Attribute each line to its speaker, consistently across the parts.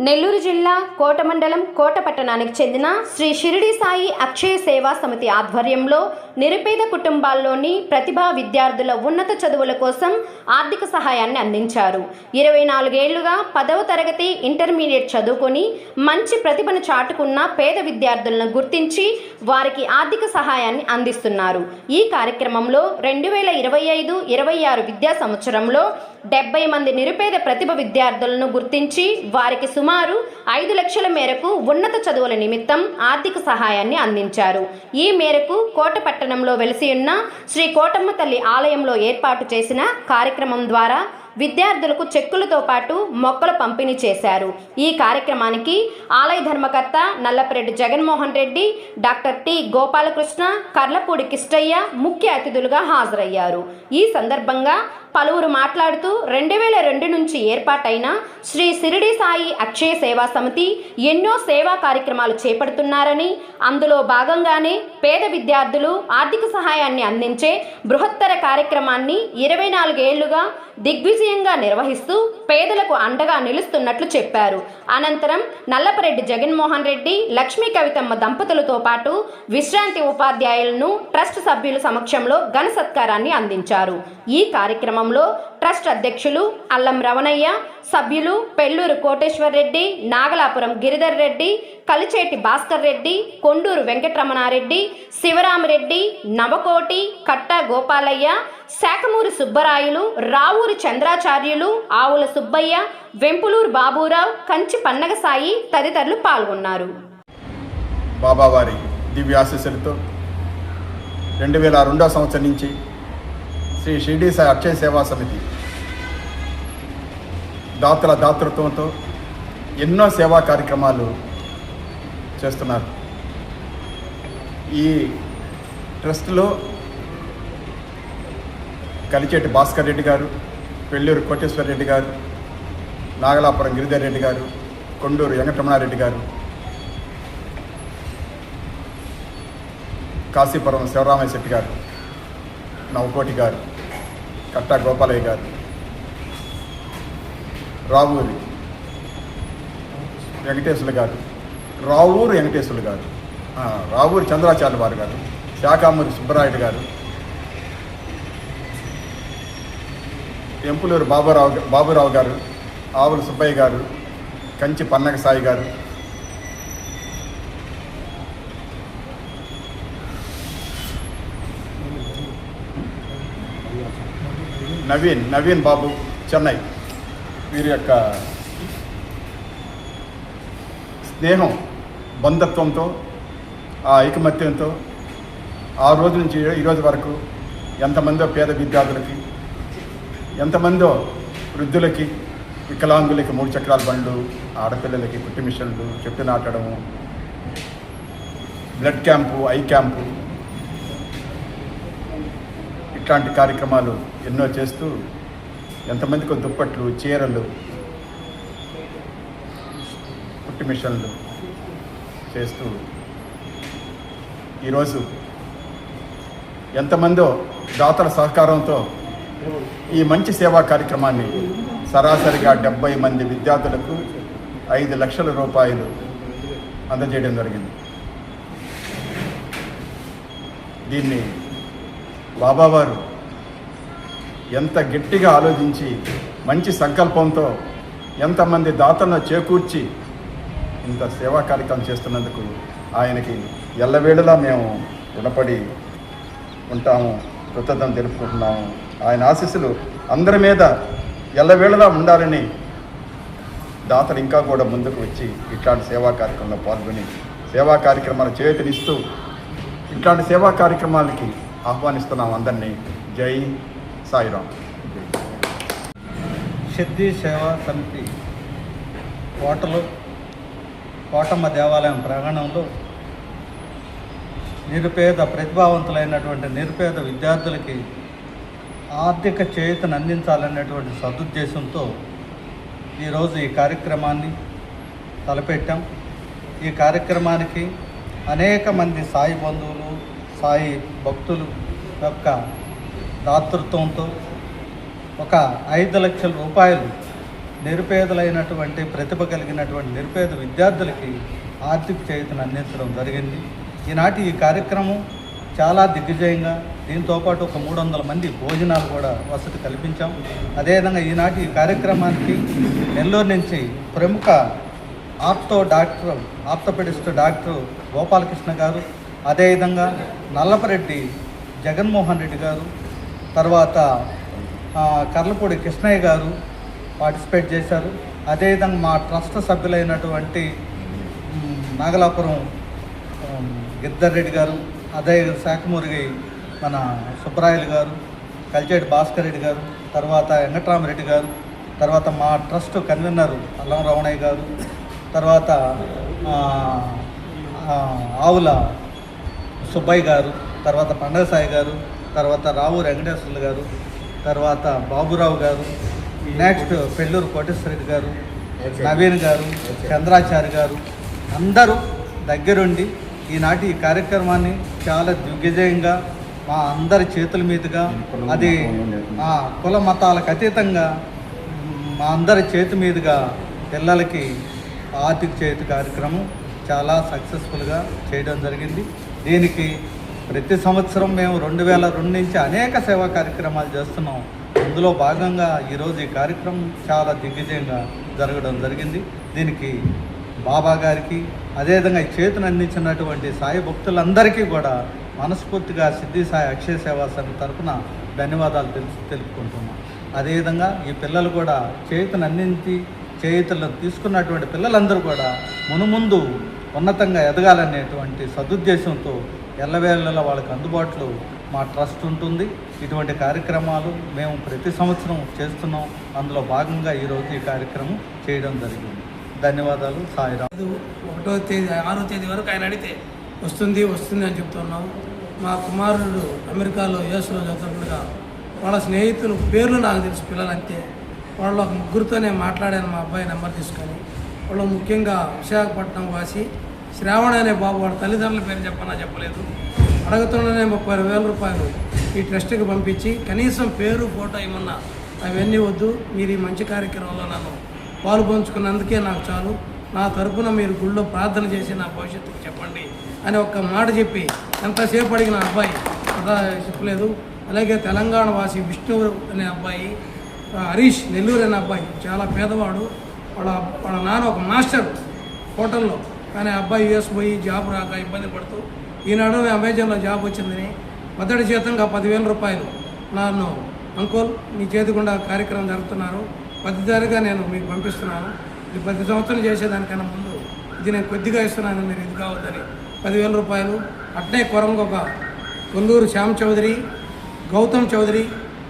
Speaker 1: నెల్లూరు జిల్లా కోట మండలం కోట పట్టణానికి చెందిన శ్రీ షిరిడి సాయి అక్షయ సేవా సమితి ఆధ్వర్యంలో నిరుపేద కుటుంబాల్లోని ప్రతిభా విద్యార్థుల ఉన్నత చదువుల కోసం ఆర్థిక సహాయాన్ని అందించారు. 24 ఏళ్లుగా 10వ తరగతి ఇంటర్మీడియట్ చదువుకొని మంచి ప్రతిభను చాటుకున్న పేద విద్యార్థులను గుర్తించి వారికి ఆర్థిక సహాయాన్ని అందిస్తున్నారు. ఈ కార్యక్రమంలో 2025-26 విద్యా సంవత్సరంలో 70 మంది నిరుపేద ప్రతిభ విద్యార్థులను గుర్తించి వారికి సుమారు 5 లక్షల మేరకు ఉన్నత చదువుల నిమిత్తం ఆర్థిక సహాయాన్ని అందించారు. ఈ మేరకు కోట పట్టణంలో వెలిసి ఉన్న శ్రీ కోటమ్మ తల్లి ఆలయంలో ఏర్పాటు చేసిన కార్యక్రమం ద్వారా విద్యార్థులకు చెక్కులతో పాటు మొక్కలు పంపిణీ చేశారు. ఈ కార్యక్రమానికి ఆలయ ధర్మకర్త నల్లపరెడ్డి జగన్మోహన్ రెడ్డి, డాక్టర్ టి గోపాలకృష్ణ, కర్లపూడి కిష్టయ్య ముఖ్య అతిథులుగా హాజరయ్యారు. ఈ సందర్భంగా పలువురు మాట్లాడుతూ 2002 నుంచి ఏర్పాటైన శ్రీ షిరిడి సాయి అక్షయ సేవా సమితి ఎన్నో సేవా కార్యక్రమాలు చేపడుతున్నారని, అందులో భాగంగానే పేద విద్యార్థులు ఆర్థిక సహాయాన్ని అందించే బృహత్తర కార్యక్రమాన్ని 24 ఏళ్లుగా దిగ్విజయంగా నిర్వహిస్తూ పేదలకు అండగా నిలుస్తున్నట్లు చెప్పారు. అనంతరం నల్లపరెడ్డి జగన్మోహన్ రెడ్డి, లక్ష్మీ కవితమ్మ దంపతులతో పాటు విశ్రాంతి ఉపాధ్యాయులను ట్రస్ట్ సభ్యుల సమక్షంలో ఘన సత్కారాన్ని అందించారు. ఈ కార్యక్రమంలో ట్రస్ట్ అధ్యక్షులు అల్లం రవణయ్య, సభ్యులు పెళ్లూరు కోటేశ్వర్ రెడ్డి, నాగలాపురం గిరిధర్ రెడ్డి, కలిచేటి భాస్కర్ రెడ్డి, కొండూరు వెంకటరమణారెడ్డి, శివరామరెడ్డి, నవకోటి, కట్టా గోపాలయ్య, శాఖమూరి సుబ్బరాయులు, రావూరి చంద్రాచార్యులు, ఆవుల సుబ్బయ్య, వెంపులూరు బాబురావు, కంచి పన్నగసాయి తదితరులు పాల్గొన్నారు.
Speaker 2: బాబావారి దివ్యాశీస్సులతో 2002 సంవత్సరం నుంచి శ్రీ షిరిడి సాయి అక్షయ సేవా సమితి దాతల దాతృత్వంతో ఎన్నో సేవా కార్యక్రమాలు చేస్తున్నారు. ఈ ట్రస్ట్లో కలిచేటి భాస్కర్ రెడ్డి గారు, పెళ్ళూరు కోటేశ్వర రెడ్డి గారు, నాగలాపురం గిరిధర్ రెడ్డి గారు, కొండూరు వెంకటరమణారెడ్డి గారు, కాశీపురం శివరామయ్య శెట్టి గారు, నవకోటి గారు, కట్టా గోపాలయ్య గారు, రావూరు వెంకటేశ్వర్లు గారు, రావూరి చంద్రాచార్య వారు గారు, శాఖమూరి సుబ్బరాయుడు గారు, ఎంపులూరు బాబురావు గారు, ఆవుల సుబ్బయ్య గారు, కంచి పన్నగసాయి గారు, నవీన్ బాబు చెన్నై, వీరి యొక్క స్నేహం, బంధత్వంతో, ఆ ఐకమత్యంతో ఆ రోజు నుంచి ఈరోజు వరకు ఎంతమందో పేద విద్యార్థులకి, ఎంతమందో వృద్ధులకి, వికలాంగులకి 3 చక్రాల బండ్లు, ఆడపిల్లలకి కుట్టి మిషన్లు, చెట్టు నాటడము, బ్లడ్ క్యాంపు, ఐ క్యాంపు, ఇట్లాంటి కార్యక్రమాలు ఎన్నో చేస్తూ ఎంతమందికి దుప్పట్లు, చీరలు, కుట్టి మిషన్లు చేస్తూ ఈరోజు ఎంతమందో దాతల సహకారంతో ఈ మంచి సేవా కార్యక్రమాన్ని సరాసరిగా 70 మంది విద్యార్థులకు 5 లక్షల రూపాయలు అందజేయడం జరిగింది. దీన్ని బాబావారు ఎంత గట్టిగా ఆలోచించి మంచి సంకల్పంతో ఎంతమంది దాతలను చేకూర్చి ఇంత సేవా కార్యక్రమం చేస్తున్నందుకు ఆయనకి ఎల్లవేళలా మేము రుణపడి ఉంటాము, కృతజ్ఞత తెలుపుకుంటున్నాము. ఆయన ఆశీస్సులు అందరి మీద ఎల్లవేళలా ఉండాలని దాతలు ఇంకా కూడా ముందుకు వచ్చి ఇట్లాంటి సేవా కార్యక్రమంలో పాల్గొని సేవా కార్యక్రమాలు చేతినిస్తూ ఇట్లాంటి సేవా కార్యక్రమాలకి ఆహ్వానిస్తున్నాం అందరినీ. జై సాయిరామ్.
Speaker 3: షిరిడి సేవా సమితి కోటమ్మ దేవాలయం ప్రాంగణంలో నిరుపేద ప్రతిభావంతులైనటువంటి నిరుపేద విద్యార్థులకి ఆర్థిక చేయూతను అందించాలనేటువంటి సదుద్దేశంతో ఈరోజు ఈ కార్యక్రమాన్ని తలపెట్టాం. ఈ కార్యక్రమానికి అనేక మంది సాయి బంధువులు, సాయి భక్తులు యొక్క దాతృత్వంతో ఒక 5 లక్షల రూపాయలు నిరుపేదలైనటువంటి ప్రతిభ కలిగినటువంటి నిరుపేద విద్యార్థులకి ఆర్థిక చేయూతను అందించడం జరిగింది. ఈనాటి ఈ కార్యక్రమం చాలా దిగ్విజయంగా, దీంతోపాటు ఒక 300 మంది భోజనాలు కూడా వసతి కల్పించాం. అదేవిధంగా ఈనాటి ఈ కార్యక్రమానికి నెల్లూరు నుంచి ప్రముఖ ఆర్థోపెడిస్ట్ డాక్టర్ గోపాలకృష్ణ గారు, అదేవిధంగా నల్లపరెడ్డి జగన్మోహన్ రెడ్డి గారు, తర్వాత కర్లపూడి కృష్ణయ్య గారు పార్టిసిపేట్ చేశారు. అదేవిధంగా మా ట్రస్ట్ సభ్యులైనటువంటి నాగలాపురం గిద్దర్ రెడ్డి గారు, అదే శాఖమూరి మన సుబ్బరాయలు గారు, కలిచేటి భాస్కర్ రెడ్డి గారు, తర్వాత వెంకట్రామరెడ్డి గారు, తర్వాత మా ట్రస్ట్ కన్వీనర్ అల్లం రమణయ్య గారు, తర్వాత ఆవుల సుబ్బయ్య గారు, తర్వాత పండగ సాయి గారు, తర్వాత రావు వెంకటేశ్వర్లు గారు, తర్వాత బాబురావు గారు, నెక్స్ట్ పెళ్ళూరు కోటేశ్వరరెడ్డి గారు, నవీన్ గారు, చంద్రాచారి గారు అందరూ దగ్గరుండి ఈనాటి ఈ కార్యక్రమాన్ని చాలా దిగ్విజయంగా మా అందరి చేతుల మీదుగా, అది కుల మతాలకు అతీతంగా మా అందరి చేతి మీదుగా పిల్లలకి ఆర్థిక చేతి కార్యక్రమం చాలా సక్సెస్ఫుల్గా చేయడం జరిగింది. దీనికి ప్రతి సంవత్సరం మేము 2002 నుంచి అనేక సేవా కార్యక్రమాలు చేస్తున్నాం. అందులో భాగంగా ఈరోజు ఈ కార్యక్రమం చాలా దిగ్విజయంగా జరగడం జరిగింది. దీనికి బాబా గారికి, అదేవిధంగా ఈ చేతును అందించినటువంటి సాయి భక్తులందరికీ కూడా మనస్ఫూర్తిగా సిద్ధి సాయి అక్షయ సేవా సంఘం తరఫున ధన్యవాదాలు తెలుపుకుంటున్నాం. అదేవిధంగా ఈ పిల్లలు కూడా చేతును అందించి చేతులను తీసుకున్నటువంటి పిల్లలందరూ కూడా మునుముందు ఉన్నతంగా ఎదగాలనేటువంటి సదుద్దేశంతో ఎల్లవేళలా వాళ్ళకి అందుబాటులో మా ట్రస్ట్ ఉంటుంది. ఇటువంటి కార్యక్రమాలు మేము ప్రతి సంవత్సరం చేస్తున్నాం. అందులో భాగంగా ఈరోజు ఈ కార్యక్రమం చేయడం జరిగింది. ధన్యవాదాలు. సాయిరామ్.
Speaker 4: 1వ తేదీ 6వ తేదీ వరకు ఆయన అడిగితే వస్తుంది అని చెప్తున్నాం. మా కుమారుడు అమెరికాలో యుఎస్లో చదువుతుండగా వాళ్ళ స్నేహితులు పేర్లు నాకు తెలుసు, పిల్లలంతే. వాళ్ళ ముగ్గురితో నేను మాట్లాడాను, మా అబ్బాయి నెంబర్ తీసుకొని. వాళ్ళు ముఖ్యంగా విశాఖపట్నం వాసి శ్రావణ అనే బాబు, వాళ్ళ తల్లిదండ్రుల పేరు చెప్పలేదు. అడుగుతుండనే 30,000 రూపాయలు ఈ ట్రస్ట్కి పంపించి, కనీసం పేరు ఫోటో ఏమన్నా అవన్నీ వద్దు, మీరు ఈ మంచి కార్యక్రమంలో నన్ను పాలు పంచుకున్నందుకే నాకు చాలు, నా తరపున మీరు గుళ్ళో ప్రార్థన చేసి నా భవిష్యత్తుకు చెప్పండి అని ఒక్క మాట చెప్పి ఎంతసేపు అడిగిన అబ్బాయి అదా చెప్పలేదు. అలాగే తెలంగాణ వాసి విష్ణు అనే అబ్బాయి, హరీష్ నెల్లూరు అనే అబ్బాయి చాలా పేదవాడు. వాళ్ళ నాన్న ఒక మాస్టర్ హోటల్లో, కానీ అబ్బాయి యూఎస్ పోయి జాబ్ రాక ఇబ్బంది పడుతూ ఈనాడు అమెజాన్లో జాబ్ వచ్చిందని మొదటి జీతంగా 10,000 రూపాయలు నన్ను, అంకుల్ మీ చేతి గుండా కార్యక్రమం జరుపుతున్నారు, పద్ధతిగా నేను మీకు పంపిస్తున్నాను, ఇది ప్రతి సంవత్సరం చేసేదానికన్నా ముందు ఇది నేను కొద్దిగా ఇస్తున్నాను, మీరు ఇది కావద్దని 10,000 రూపాయలు. అట్నే కొరంగొక కొల్లూరు శ్యామ్ చౌదరి, గౌతమ్ చౌదరి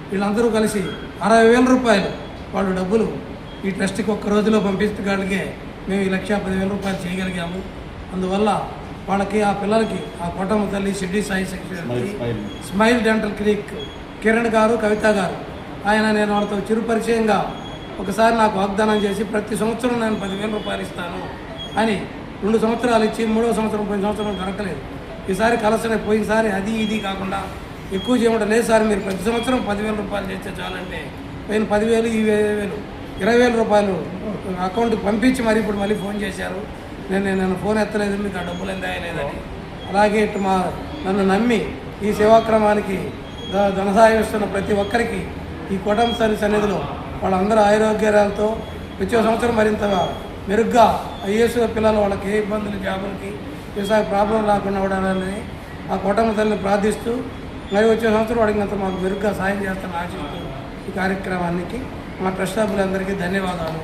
Speaker 4: వీళ్ళందరూ కలిసి 60,000 రూపాయలు వాళ్ళు డబ్బులు ఈ ట్రస్ట్కి ఒక్క రోజులో పంపించగలిగే మేము ఈ 1,10,000 రూపాయలు చేయగలిగాము. అందువల్ల వాళ్ళకి, ఆ పిల్లలకి, ఆ కోటమ్మ తల్లి, Siddi Sai secretary, smile dental clinic Kiran గారు, కవిత గారు, నేను వాళ్ళతో చిరుపరిచయంగా ఒకసారి నాకు వాగ్దానం చేసి ప్రతి సంవత్సరం నేను 10,000 రూపాయలు ఇస్తాను అని 2 సంవత్సరాలు ఇచ్చి, 3వ సంవత్సరం పోయిన సంవత్సరం దొరకలేదు. ఈసారి కలసనే పోయినసారి అది ఇది కాకుండా ఎక్కువ చేయడం లేదు సార్, మీరు ప్రతి సంవత్సరం 10,000 రూపాయలు చేస్తే చాలంటే పోయిన 10,000 ఈ 10,000 20,000 రూపాయలు అకౌంట్కి పంపించి మరి ఇప్పుడు మళ్ళీ ఫోన్ చేశారు. నేను ఫోన్ ఎత్తలేదు, మీకు ఆ డబ్బులు ఎందాయలేదని. అలాగే ఇటు నన్ను నమ్మి ఈ సేవాక్రమానికి ధన సహాయం ఇస్తున్న ప్రతి ఒక్కరికి ఈ కోటమ్మ తల్లి సన్నిధిలో వాళ్ళందరూ ఆరోగ్యాలతో వచ్చే సంవత్సరం మరింతగా మెరుగ్గా ఐఏఎస్ పిల్లలు వాళ్ళకి ఏ ఇబ్బందులు, జాబులకి వ్యవసాయ ప్రాబ్లం రాకుండా ఉండాలని ఆ కోటమ్మ తల్లిని ప్రార్థిస్తూ మరి వచ్చే సంవత్సరం అడిగినంత మాకు మెరుగ్గా సాయం చేస్తానని ఆశిస్తూ ఈ కార్యక్రమానికి మా ట్రస్ట్ సభ్యులందరికీ ధన్యవాదాలు.